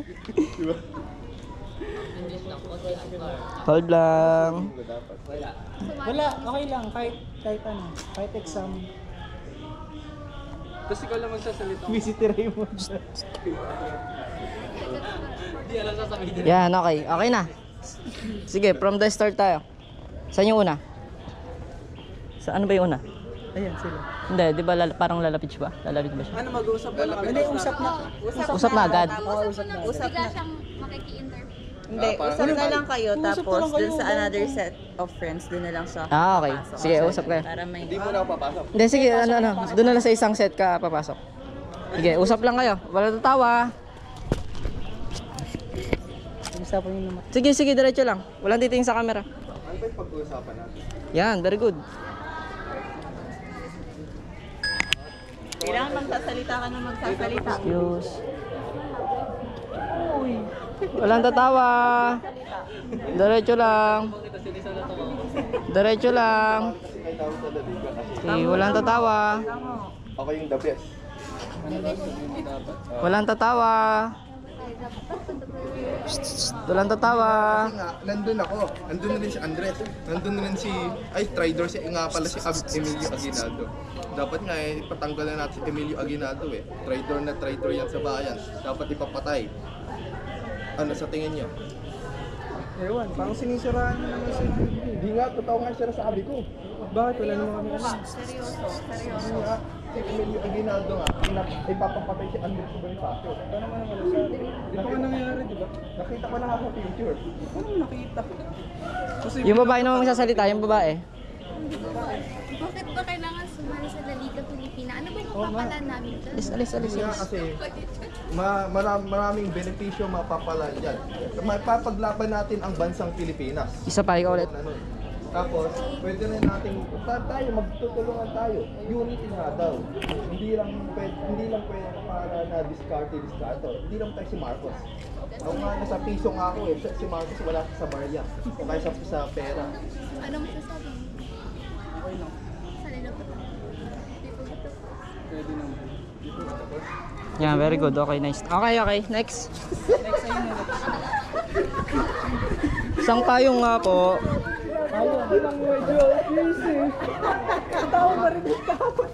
S1: Hold lang.
S3: Wala, okay lang. Kahit ano. Kahit exam.
S4: Tapos ikaw lang magsasalita.
S3: Visit Raymond.
S1: Yan, okay. Okay na. Sige, from the start tayo. Saan yung una? Sa ano ba yung una?
S3: Ayan sila.
S1: Hindi, di ba parang lalapit siya ba? Lalapit ba siya?
S4: Ano mag-uusap ba lang?
S3: Hindi, usap na.
S1: Usap na agad.
S3: Usap na.
S7: Usap
S2: bigla
S7: na.
S2: siyang makiki-interview?
S7: Hindi, usap na lang kayo.
S3: Usap na
S7: Tapos
S3: lang kayo.
S7: dun sa another set of friends, dun na lang siya.
S1: Okay. Sige, usap kayo.
S7: Para may...
S5: Hindi mo na ako papasok.
S1: Hindi, sige, ano. Doon na lang sa isang set ka papasok. Sige, usap lang kayo. Wala tatawa.
S3: Usapan nyo naman.
S1: Sige, diretso lang. Walang titingin sa camera.
S5: Ano ba yung pag-uusapan natin?
S1: Yan, very good.
S7: Kailangan magsasalita ka na magsasalita.
S1: Excuse. Walang tatawa. Diretso lang.
S5: namin sa La Liga kasi
S1: Okay, walang tatawa.
S5: ako yung the best.
S1: Walang tatawa. Walang tatawa.
S5: Kasi nga, nandun ako. Nandun na rin si Andres. Nandun na rin si, Tridor si nga pala si Emilio Aguinaldo. Dapat nga patanggalan natin si Emilio Aguinaldo eh. Tridor yan sa bayan. Dapat ipapatay. Ano sa tingin niyo?
S3: Ewan, parang sinisiraan na naman sa
S5: Hindi nga, totoo nga siya sabi ko.
S3: Bakit? Wala naman kami alam.
S2: Seryoso.
S5: Hindi nga, si Emilio Aguinaldo nga, ipapapatay si Andres Bonifacio.
S3: Paano naman wala sa atin? Di pa nga nangyayari, di ba?
S5: Nakita ko na nga sa picture.
S3: Ano nakita? Kasi
S1: Yung babae naman magsasalita, yung babae.
S2: Bakit ba kailangan sumali sa La Liga Pilipina? Ano ba yung papalaan namin doon?
S1: Alis.
S5: Hindi nga kasi maraming benepisyo mapapala dyan. Mapapaglaban natin ang bansang Pilipinas.
S1: Isa pa, ikaw ulit.
S5: Ano, tapos, pwede rin natin, tayo, magtutulungan tayo. Unity nga daw. Hindi lang pwede para na discarte. Hindi lang tayo si Marcos. Ako nga nasa piso nga ako eh. Si Marcos wala sa barya. O kaya sa pera.
S2: Ano masasabi mo? Sanay na ba tayo? Di pa ba tapos?
S4: Pwede naman.
S1: Yeah, very good. Okay, nice. Okay, next. Isang payong nga po.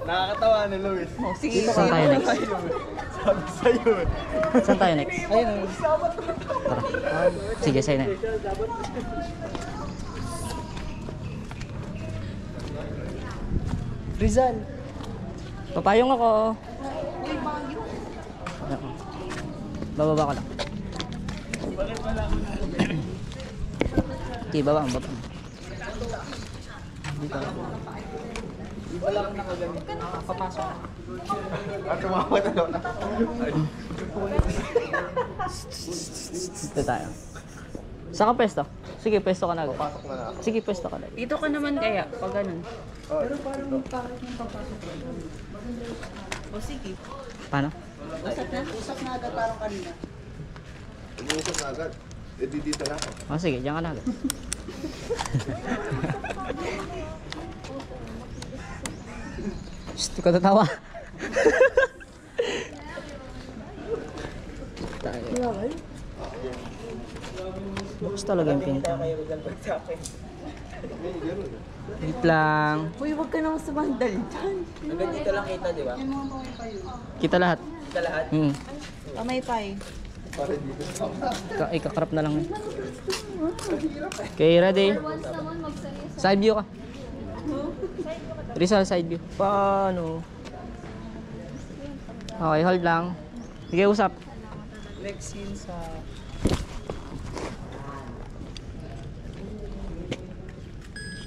S5: Nakakatawa ni Luis.
S1: Saan tayo next?
S5: Sabi sa'yo eh.
S1: Saan tayo next? Tara. Sige, sa'yo na.
S3: Rizal.
S1: Papayong ako. Ako. Bababa ko lang. Okay, baba. Dito.
S5: At tumawa na lang.
S1: Dito tayo. Saan ka pwesto? Sige, pwesto ka na agad.
S5: Pasok na ako.
S1: Sige, pwesto ka na.
S7: Dito ka naman kaya, pag ganun.
S3: Pero parang pangit yung papasok.
S7: O sige.
S1: Paano?
S3: Usap na agad parang kanina.
S5: Umuusap na agad. Eh, dito na ako.
S1: Oh, sige, diyan ka na agad. Shh, di ka tatawa. Bukas talaga yung pinto. Wait lang.
S7: Uy, huwag ka naman sumandal dyan.
S6: Hanggang dito lang kita, di ba?
S1: Kita lahat.
S6: Kita lahat?
S7: Kamay pay.
S1: Ikakrap na lang. Okay, ready?
S2: Once naman magseryoso.
S1: Side view ka. Rizal, side view. Paano? Okay, hold lang. Sige, usap.
S3: Next scene sa...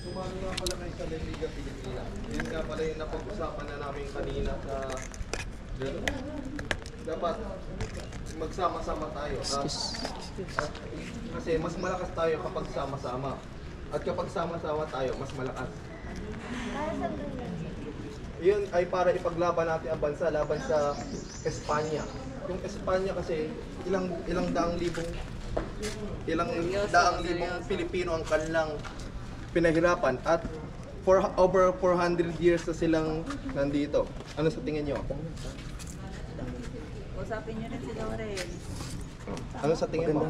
S5: Sumali nga pala kayo sa La Liga Pilipina. Yun nga pala yung napag-usapan na namin kanina sa... Dapat magsama-sama tayo. Kasi mas malakas tayo kapag sama-sama. At kapag sama-sama tayo, mas malakas. Yun ay para ipaglaban natin ang bansa laban sa Espanya. Yung Espanya kasi ilang daang libong Pilipino ang kanilang pinahirapan at for over 400 years na silang nandito. Ano sa tingin nyo?
S7: Usapin niyo rin si Lauren.
S5: Ano sa tingin mo?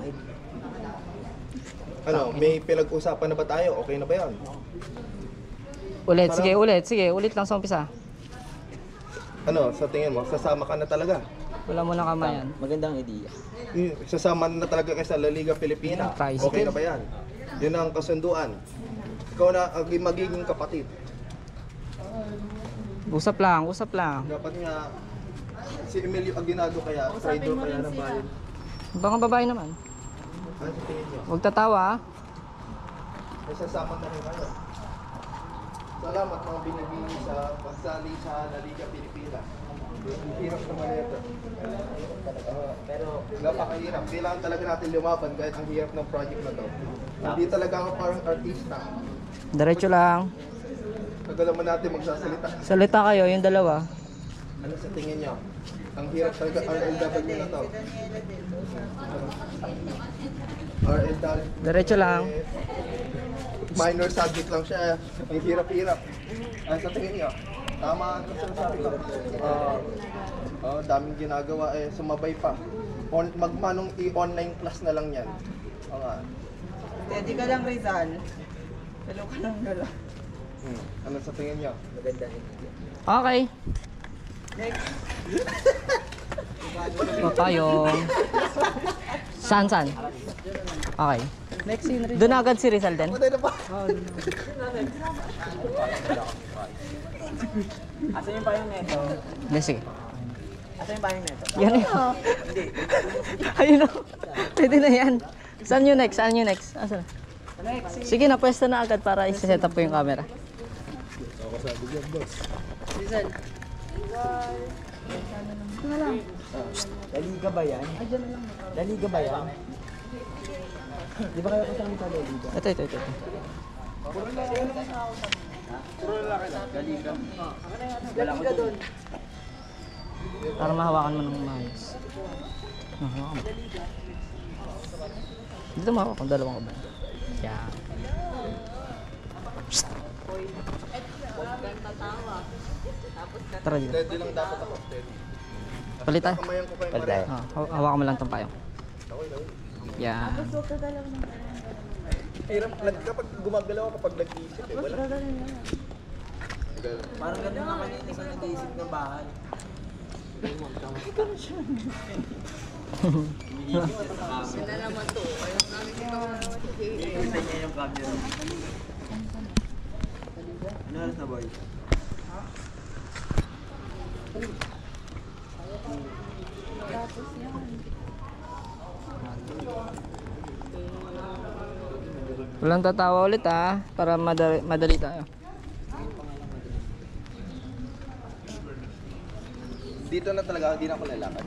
S5: Ano, may pinag-usapan na ba tayo? Okay na ba yan?
S1: Ulit, sige, ulit. Sige, ulit lang sa umpisa.
S5: Ano, sa tingin mo? Sasama ka na talaga?
S1: Wala mo na kamayan.
S6: Magandang idea.
S5: Sasama na talaga kayo sa La Liga Pilipina?
S1: Tricycle.
S5: Okay na ba yan? Yun ang kasunduan. Ikaw na ang magiging kapatid.
S1: Usap lang, usap lang.
S5: Dapat nga si Emilio Aguinaldo kaya, traidor kaya ng bayan.
S1: Baka babae naman.
S5: Ano sa tingin nyo?
S1: Huwag tatawa, ah.
S5: May sasama na rin kayo. Salamat mga binibini sa pagsali sa La Liga Pilipina. Ang hirap naman ito. Pero napakahirap. Kailangan talaga natin lumaban kahit ang hirap ng project na to. Hindi talaga ako parang artista.
S1: Diretso lang.
S5: Tagal naman natin magsasalita.
S1: Salita kayo, yung dalawa.
S5: Ano sa tingin nyo? Ang hirap talaga RLW na to. RLW.
S1: Diretso lang.
S5: minor subject lang siya. Ang hirap-hirap. Sa tingin niyo, tama ang sinasabi ko. Daming ginagawa sumabay pa. Magmanong i-online class na lang yan.
S3: Steady ka lang, Rizal. Dalo ka lang, dalo.
S5: Ano sa tingin niyo?
S1: Okay. Papayong. Saan? Okay.
S3: Next scene, Rizal.
S1: Doon agad si Rizal din.
S5: Patay na pa.
S6: Asan yung payong neto?
S1: Hindi, sige.
S6: Asan yung payong neto?
S1: Yan eh. Ayun o. Pwede na yan. Saan yung next? Asan? Sige na, pwesto na agad para i-set up ko yung camera.
S6: Laliga ba yan? Laliga ba yan? Di ba kayo kasama sa Laliga?
S1: Ito. Para mahawakan mo ng maayos. Hawakan mo. Dito mahawak kung dalawang ka ba? Yan. Tara dito.
S5: Steady lang dapat ako. Steady.
S1: Palit tayo.
S5: Kamayan ko pa yung mare.
S1: Hawakan mo lang itong payong. Yan.
S5: Hirap kapag gumagalaw kapag nag-iisip wala.
S6: Parang ganun nga kanina sa nag-iisip ng bahay. Hintay niya yung camera. Ano oras na, boy?
S1: Walang tatawa ulit para madali tayo.
S5: Dito na talaga, hindi na ako lalakad.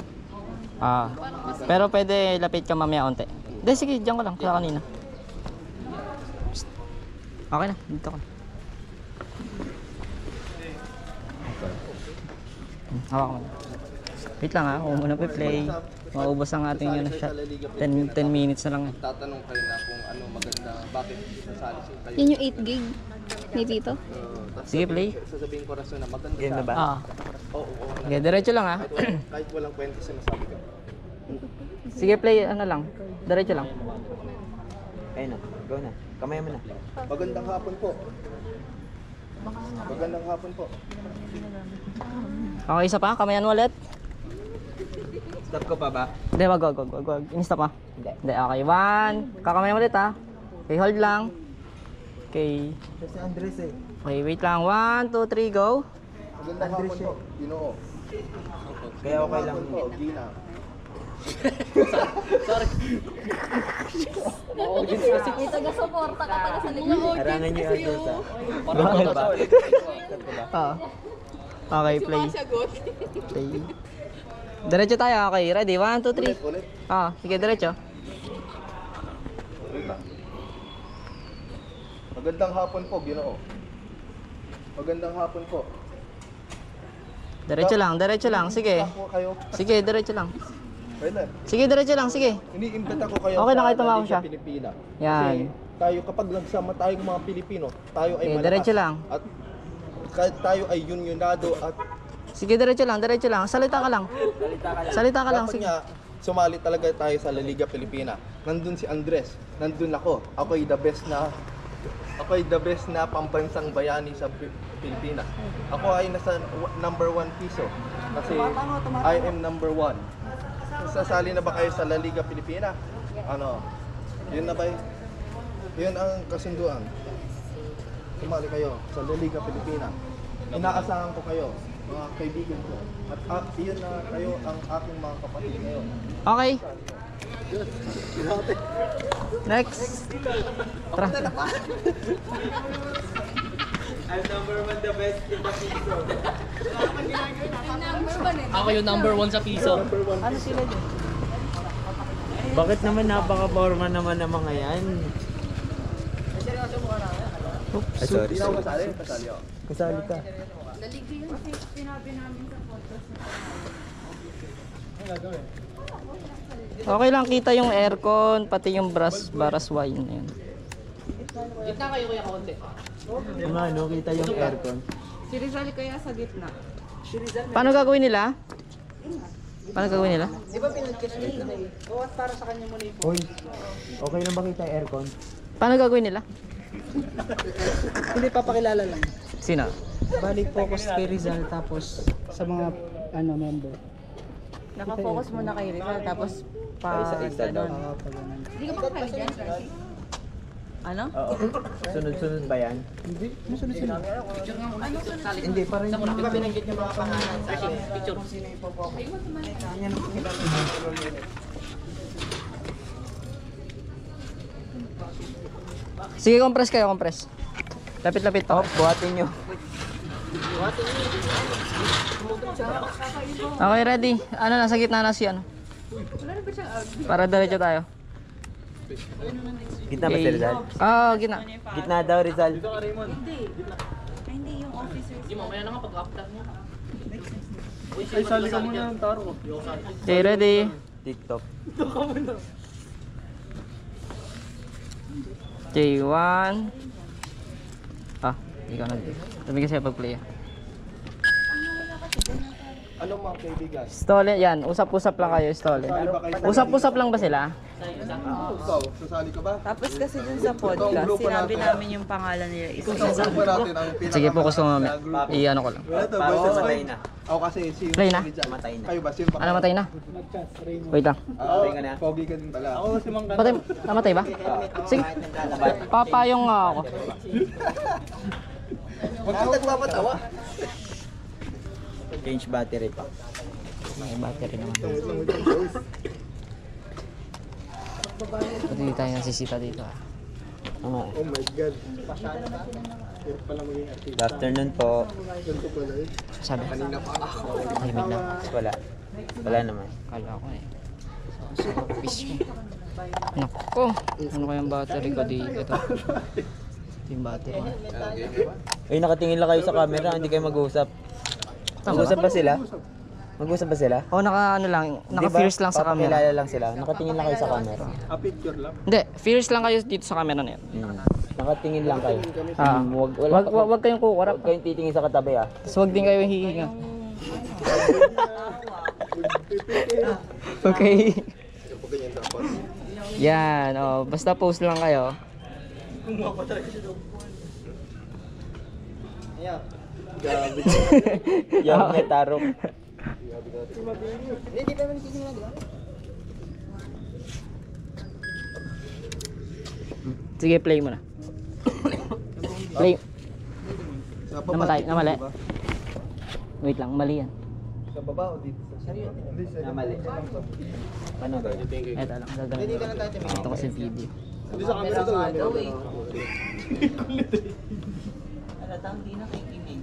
S1: Pero pwede lapit ka mamaya onte. Hindi, sige, diyan ka lang, kaya kanina. Psst. Okay na, dito ka. Hawak mo na. Wait lang kung muna play. Maubos ang ating yun na shot. 10 minutes na lang eh.
S5: Tatanong kayo na kung ano maganda, bakit sasali kayo.
S2: Yun yung 8 gig ni Tito.
S5: Tapos
S1: Sige, play.
S5: Sasabihin ko rason na maganda
S6: Game na ba?
S5: Oo.
S1: Okay, diretso lang
S5: Kahit walang kwento sinasabi ko.
S1: Sige, play, ano lang. Diretso lang.
S6: Ayun na, go na. Kamay mo na.
S5: Magandang hapon po. Magandang hapon po.
S1: Okay, isa pa? Kamayan mo ulit?
S6: Stop ko pa ba?
S1: Hindi, wag. Inista pa? Hindi, okay. 1. Kakamayan mo ulit Okay, hold lang. Okay.
S6: Si Andres eh.
S1: Okay, wait lang. 1, 2, 3, go.
S5: Magandang hapon po. Ginoo.
S6: Kaya okay lang.
S5: Hapon po, Gina.
S2: Taga-suporta ka taga sa likod.
S6: Harangan niyo yung Andres ah.
S1: Bakit?
S6: Ba?
S1: Okay, play. Play. Diretso tayo. Okay, ready? 1, 2, 3.
S5: Ulit.
S1: Sige, diretso.
S5: Wait lang. Magandang hapon po, Ginoo. Magandang hapon po.
S1: Diretso lang. Sige.
S5: Ako kayo.
S1: Sige, diretso lang.
S5: Pwede.
S1: Sige, diretso lang. Sige.
S5: Iniimbita ko kayo
S1: Okay na, kahit
S5: sa
S1: tumawa
S5: Liga
S1: siya.
S5: Pilipina.
S1: Yan.
S5: Kasi tayo, kapag nagsama tayong mga Pilipino, tayo ay
S1: Okay,
S5: malakas.
S1: diretso lang.
S5: At kahit tayo ay yunyunado at
S1: Sige, diretso lang. Salita ka lang.
S5: dapat
S1: Sige.
S5: nga sumali talaga tayo sa La Liga Pilipina. Nandun si Andres, nandun ako. Ako'y the best na pambansang bayani sa Pilipinas. Ako ay nasa number 1 piso kasi I am number 1. Sasali na ba kayo sa La Liga Pilipina? Ano? Yun na ba? Yun ang kasunduan. Sumali kayo sa La Liga Pilipina. Inaasahan ko kayo, mga kaibigan ko. At iyon na kayo ang aking mga kapatid ngayon.
S1: Okay. Next. Tara.
S6: I'm number 1 the best in the piso.
S8: Ako yung number 1 sa piso.
S1: Ano sila dyan?
S6: Bakit naman napaka-forma naman ng mga yan? Ay, sorry.
S5: Hindi ako kasali, kasali ako.
S6: Kasali ka.
S1: Okay lang, kita yung aircon, pati yung baras wine na yun.
S8: Gitna kayo kuya konti.
S6: Yung ano, kita yung aircon.
S7: Si Rizal kaya sa gitna.
S1: Paano gagawin nila? Paano gagawin nila?
S3: Di ba pinag-kiss nila? O at para sa kanya muna yung
S6: Hoy, okay lang ba kita yung aircon?
S1: Paano gagawin nila?
S3: Hindi, papakilala lang.
S1: Sino?
S3: Balik focus kay Rizal tapos sa mga member.
S7: Nakafocus muna kay Rizal tapos
S6: Isa-isa daw.
S2: Hindi ka pa pwede dyan, Francis?
S7: ano?
S6: Oo. Sunod-sunod ba yan?
S3: Hindi, masunod sila.
S6: Hindi, parang
S8: Di ba binanggit yung mga pangalan sa akin? Picture.
S1: Sige, compress kayo, compress. Lapit-lapit pa.
S6: Oh, buhatin nyo.
S1: Okay, ready. Ano, nasa gitna na si ano. Para diretso tayo.
S6: Gitna ba si Rizal?
S1: Oo, gitna.
S6: Gitna daw, Rizal.
S7: Hindi, yung officers.
S8: Hindi mo, maya na nga pag-after niya.
S4: Ay, sali ka muna ng taro.
S1: Okay, ready.
S6: TikTok.
S1: Okay, 1. Ah, ikaw na. Sabi kasi pag-play.
S5: Ano mga kaibigan?
S1: Stolen, yan. Usap-usap lang kayo, stolen. Usap-usap lang ba sila?
S5: Ikaw, sasali ka ba?
S7: Tapos kasi dun sa podcast, sinabi namin yung pangalan nila.
S5: Ito sa grupo natin ang pinaka...
S1: Sige, focus ko mamaya. I-ano ko lang.
S6: Paano matay na?
S5: Ako kasi si...
S1: Play na?
S6: Matay na.
S5: Kayo ba? Sino ba?
S1: Ano, matay na? Wait lang.
S6: Patay ka na?
S5: Pogi ka din pala. Ako si Mang
S1: Patay, namatay ba? Sige. Papayong nga ako.
S5: Huwag kang nagpapatawa.
S6: Change battery pa.
S1: May battery naman. Pati tayo nasisita dito ah.
S6: Oo.
S5: Oh my God. Pero pala maging artist.
S6: Good afternoon po.
S5: Ganito pala eh.
S1: Sabi,
S5: Kanina pa ako.
S1: tahimik lang.
S6: Wala. Wala naman.
S1: Kala ko eh. Fish ko. Nako, ano kayang battery ko dito? Ito yung battery.
S6: Ay, nakatingin lang kayo sa camera, hindi kayo mag-uusap. Mag-uusap ba sila? Mag-uusap ba sila?
S1: Oh, naka ano lang, naka-fierce lang sa camera.
S6: Papakilala lang sila. Nakatingin lang kayo sa camera.
S5: A picture lang.
S1: Hindi, fierce lang kayo dito sa camera na yan.
S6: Nakatingin lang kayo.
S1: Ah, wag kayong kukurap.
S6: Huwag kayong titingin sa katabi ah.
S1: Tapos wag din kayo hihinga. Okay.
S5: Kapag ganyan dapat.
S1: Yan, oh, basta post lang kayo.
S5: Gabi.
S6: Yung may tarong.
S1: Sige, play mo na. Play.
S5: Sa baba,
S1: Namatay,
S5: dito,
S1: namali.
S5: diba?
S1: Wait lang, mali yan.
S5: Sa baba o dito? Hindi, sa
S6: Namali. Paano ba?
S1: Eto lang, gagawin. Ito kasi video.
S5: Hindi sa camera to.
S7: Halatang di na kikinig.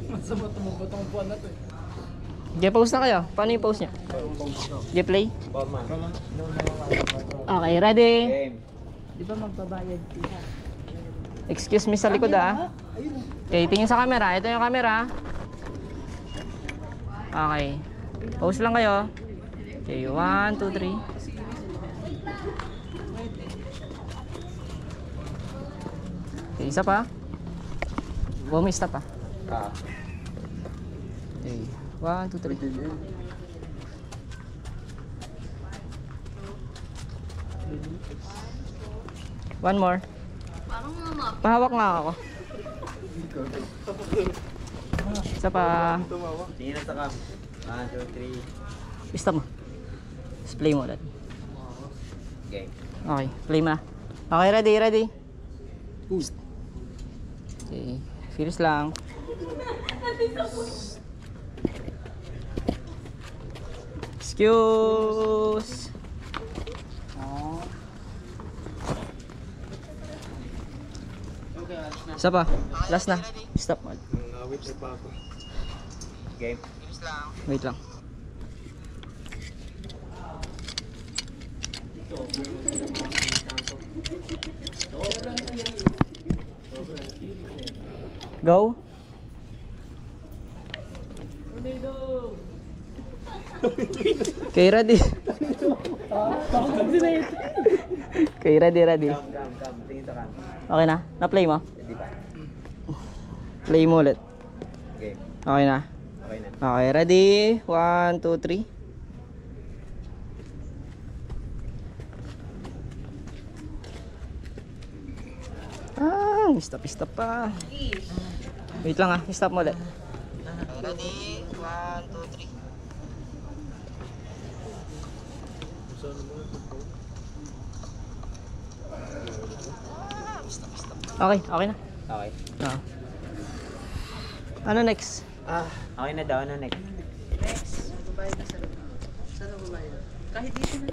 S4: Masama tumubot ang buwan na to eh.
S1: Okay, pause na kayo. Paano yung pause niya? Okay, play. Okay, ready?
S6: Game.
S7: Di ba magbabayad sila?
S1: Excuse me sa likod ah. Okay, tingin sa camera. Ito yung camera. Okay. Pause lang kayo. Okay, 1, 2, 3. Okay, isa pa. Bumista pa.
S6: Ah.
S1: Okay, 1, 2, 3. One more.
S2: Parang mga
S1: Pahawak nga ako. Isa pa.
S6: Tingin na sa cam. 1, 2, 3.
S1: Pista mo. Tapos play mo ulit.
S6: Game.
S1: Okay, play mo na. Okay, ready, ready. Okay, serious lang. Excuse. Isa pa. Last na. Stop.
S5: Wait, may pa ako.
S6: Game.
S1: Wait lang. Go. Okay, ready? Okay, ready.
S6: Tingin sa cam.
S1: Okay na? Na-play mo?
S6: Hindi pa.
S1: Play mo ulit.
S6: Okay.
S1: Okay na?
S6: Okay na.
S1: Okay, ready? 1, 2, 3. Stop pa. Wait lang stop mo ulit. Ready? 1, 2, 3. Okay na.
S6: Okay.
S1: Ah. Ano next?
S6: Okay na daw. Ano next?
S3: Saan ang babae? Kahit dito na.